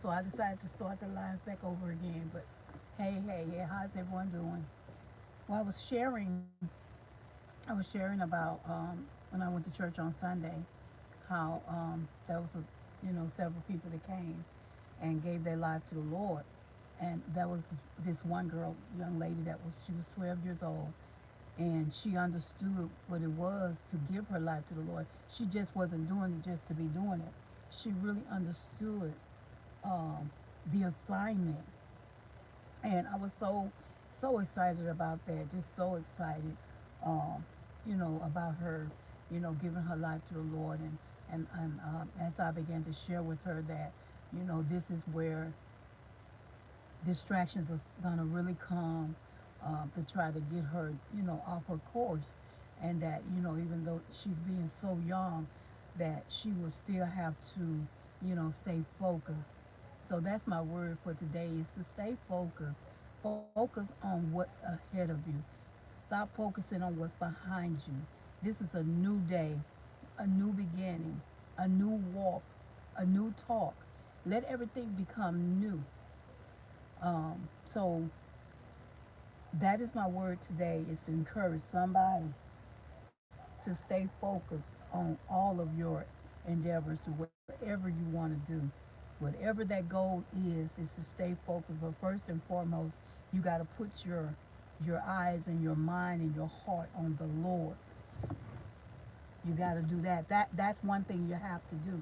So I decided to start the live back over again. But hey, yeah, how's everyone doing? Well, I was sharing about when I went to church on Sunday, how there was several people that came and gave their life to the Lord, and there was this one girl, young lady she was 12 years old, and she understood what it was to give her life to the Lord. She just wasn't doing it just to be doing it. She really understood um, the assignment, and I was so excited about that, just so excited, um, about her, giving her life to the Lord, and as I began to share with her that, this is where distractions are gonna really come to try to get her, off her course, and that even though she's being so young, that she will still have to, stay focused. So that's my word for today is to stay focused. Focus on what's ahead of you. Stop focusing on what's behind you. This is a new day, a new beginning, a new walk, a new talk. Let everything become new. So that is my word today is to encourage somebody to stay focused on all of your endeavors to whatever you want to do. Whatever that goal is to stay focused. But first and foremost, you got to put your eyes and your mind and your heart on the Lord. You got to do that. That's one thing you have to do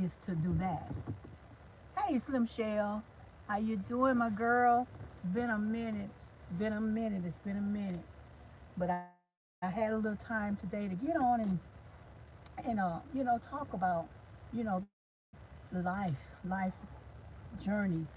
is to do that. Hey, Slim Shell, how you doing, my girl? It's been a minute. It's been a minute. It's been a minute. But I had a little time today to get on and talk about, life, journeys,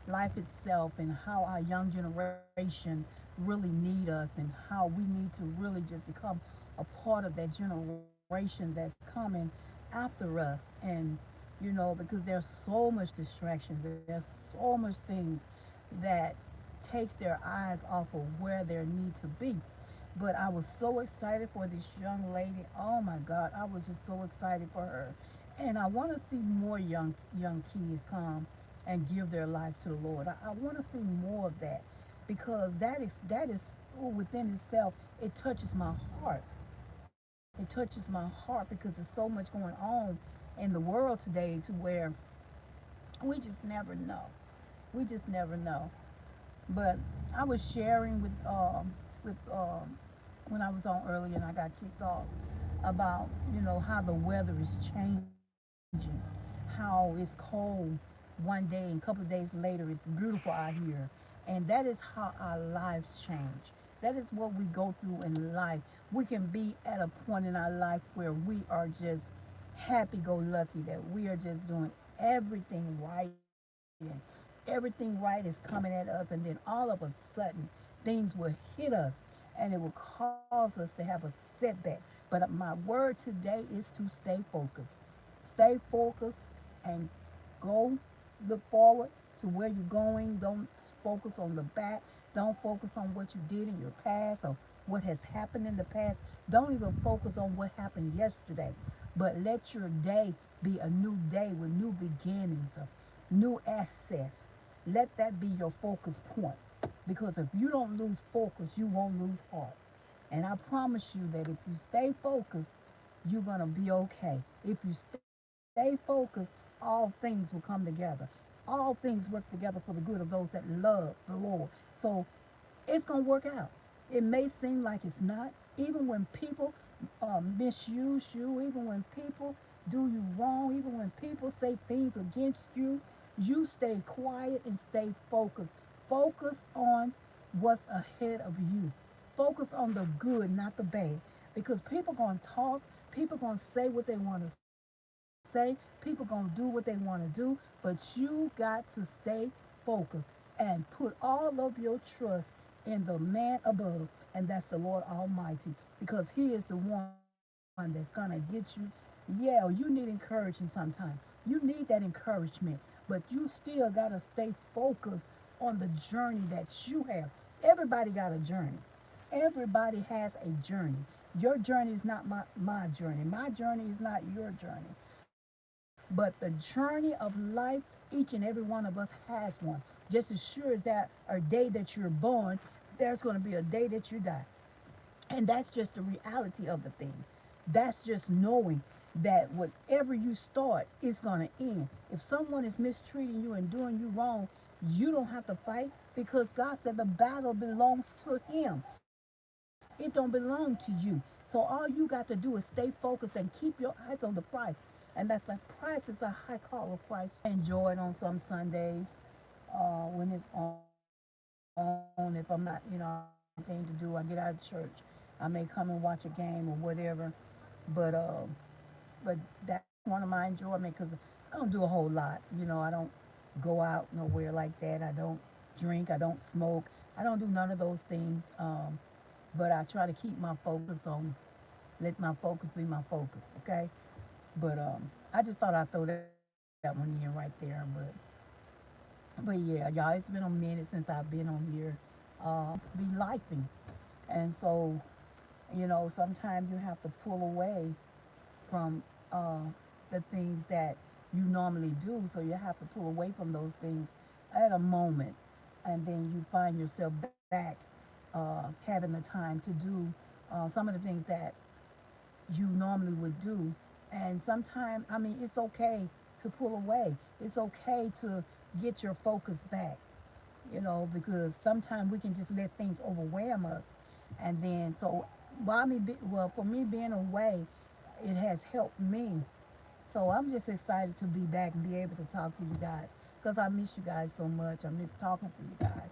life itself, and how our young generation really need us, and how we need to really just become a part of that generation that's coming after us. And because there's so much distractions, there's so much things that takes their eyes off of where they need to be. But I was so excited for this young lady. Oh my God, I was just so excited for her. And I want to see more young kids come and give their life to the Lord. I want to see more of that because that is within itself. It touches my heart. It touches my heart because there's so much going on in the world today to where we just never know. We just never know. But I was sharing with when I was on earlier and I got kicked off about how the weather is changing, how it's cold one day and a couple of days later it's beautiful out here, and that is how our lives change. That is what we go through in life. We can be at a point in our life where we are just happy go lucky, that we are just doing everything right, and everything right is coming at us, and then all of a sudden things will hit us and it will cause us to have a setback. But my word today is to stay focused. Stay focused and go look forward to where you're going. Don't focus on the back. Don't focus on what you did in your past or what has happened in the past. Don't even focus on what happened yesterday. But let your day be a new day with new beginnings, new access. Let that be your focus point. Because if you don't lose focus, you won't lose heart. And I promise you that if you stay focused, you're going to be okay. If you stay focused, all things will come together. All things work together for the good of those that love the Lord. So it's going to work out. It may seem like it's not. Even when people misuse you, even when people do you wrong, even when people say things against you, you stay quiet and stay focused. Focus on what's ahead of you. Focus on the good, not the bad. Because people going to talk, people going to say what they want to say, people going to do what they want to do, but you got to stay focused and put all of your trust in the man above, and that's the Lord Almighty, because He is the one that's gonna get you. Yeah, you need encouragement sometimes. You need that encouragement, but you still gotta stay focused on the journey that you have. Everybody got a journey. Everybody has a journey. Your journey is not my journey. My journey is not your journey. But the journey of life Each and every one of us has one. Just as sure as that a day that you're born, there's going to be a day that you die. And that's just the reality of the thing. That's just knowing that whatever you start is going to end. If someone is mistreating you and doing you wrong, you don't have to fight because God said the battle belongs to Him. It don't belong to you. So all you got to do is stay focused and keep your eyes on the prize. And that's the price is a high call of Christ. I enjoy it on some Sundays when it's on. If I'm not, anything to do, I get out of church. I may come and watch a game or whatever. But but that's one of my enjoyment because I don't do a whole lot. I don't go out nowhere like that. I don't drink. I don't smoke. I don't do none of those things. But I try to keep my focus on, let my focus be my focus, okay? But I just thought I'd throw that one in right there. But yeah, y'all, it's been a minute since I've been on here. Be lifing. And so, sometimes you have to pull away from the things that you normally do. So you have to pull away from those things at a moment, and then you find yourself back having the time to do some of the things that you normally would do. And sometimes, I mean, it's okay to pull away. It's okay to get your focus back, because sometimes we can just let things overwhelm us. And then, so, well, for me being away, it has helped me. So I'm just excited to be back and be able to talk to you guys because I miss you guys so much. I miss talking to you guys.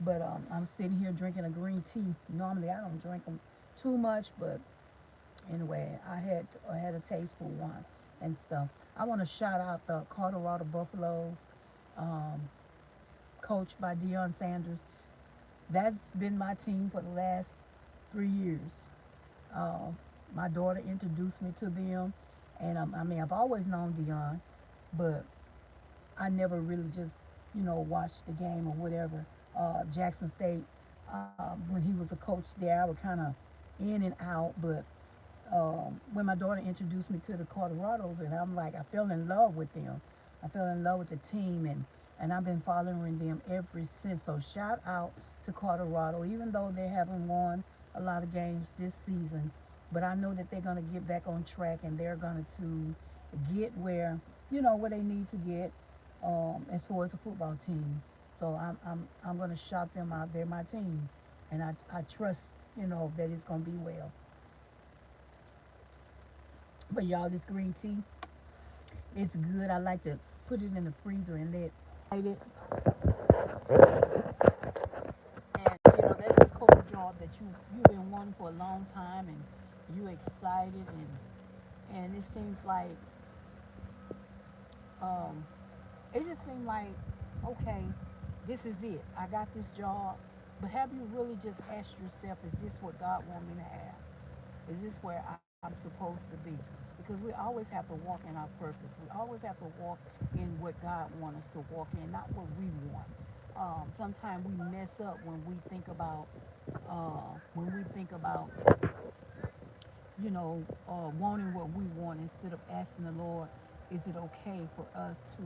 But I'm sitting here drinking a green tea. Normally I don't drink them too much, but anyway, I had a taste for one and stuff. I want to shout out the Colorado Buffaloes, um, coached by Deion Sanders. That's been my team for the last 3 years. Uh, my daughter introduced me to them, and I mean I've always known Deion, but I never really just watched the game or whatever. Jackson State, when he was a coach there, I was kind of in and out, but when my daughter introduced me to the Colorados, and I'm like, I fell in love with them. I fell in love with the team, and I've been following them ever since. So shout out to Colorado, even though they haven't won a lot of games this season, but I know that they're going to get back on track and they're going to get where they need to get as far as a football team. So I'm going to shout them out. They're my team, and I trust that it's going to be well. But y'all, this green tea, it's good. I like to put it in the freezer and let it. And that's this cold job that you've been wanting for a long time, and you excited, and um, it just seemed like, okay, this is it. I got this job, but have you really just asked yourself, is this what God wants me to have? Is this where I'm supposed to be? Because we always have to walk in our purpose. We always have to walk in what God wants us to walk in, not what we want. Sometimes we mess up when we think about wanting what we want instead of asking the Lord, is it okay for us to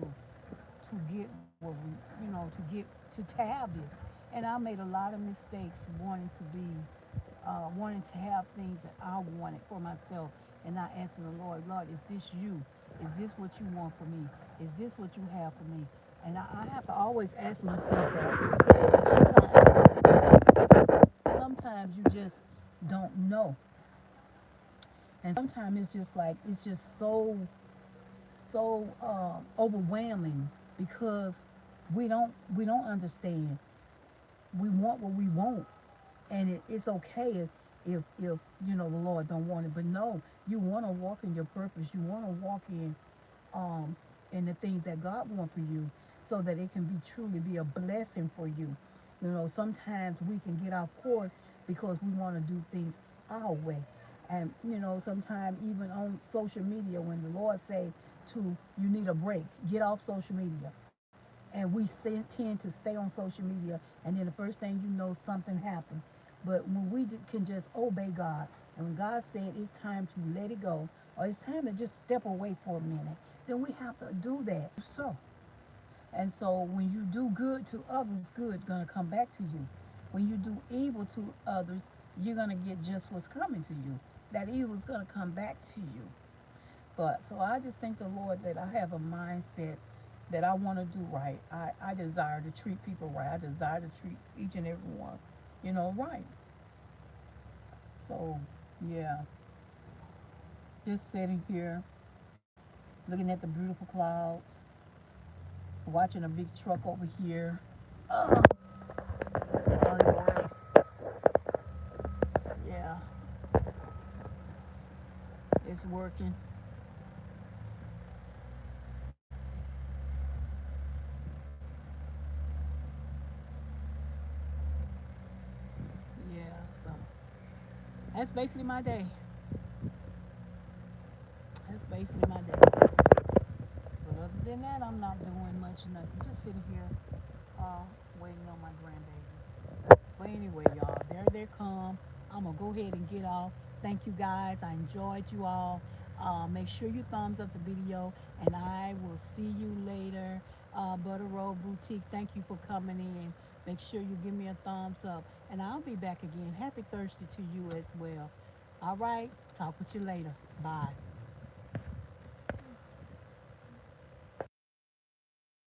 get what we, to have this? And I made a lot of mistakes wanting to have things that I wanted for myself, and not asking the Lord, Lord, is this you? Is this what you want for me? Is this what you have for me? And I have to always ask myself that because sometimes you just don't know. And sometimes it's just like, it's just so overwhelming because we don't understand. We want what we want, and it's okay if the Lord don't want it. But no, you want to walk in your purpose. You want to walk um in the things that God wants for you, so that it can truly be a blessing for you. Sometimes we can get off course because we want to do things our way. And sometimes even on social media, when the Lord say to you need a break, get off social media, and we tend to stay on social media, and then the first thing you know, something happens. But when we can just obey God, and when God said it's time to let it go, or it's time to just step away for a minute, then we have to do that. So And so when you do good to others, good gonna come back to you. When you do evil to others, you're gonna get just what's coming to you. That evil is gonna come back to you. But so I just thank the Lord that I have a mindset that I want to do right. I desire to treat people right. I desire to treat each and every one, right. So yeah, just sitting here, looking at the beautiful clouds, watching a big truck over here. Oh, oh yes, yeah, it's working. Yeah, so that's basically my day. That's basically my day. But other than that, I'm not doing much, nothing. Just sitting here, uh, waiting on my grandbaby. But anyway, y'all, there they come. I'm gonna go ahead and get off. Thank you guys. I enjoyed you all. Make sure you thumbs up the video, and I will see you later. Butter Roll Boutique, thank you for coming in. Make sure you give me a thumbs up, and I'll be back again. Happy Thursday to you as well. All right, talk with you later. Bye.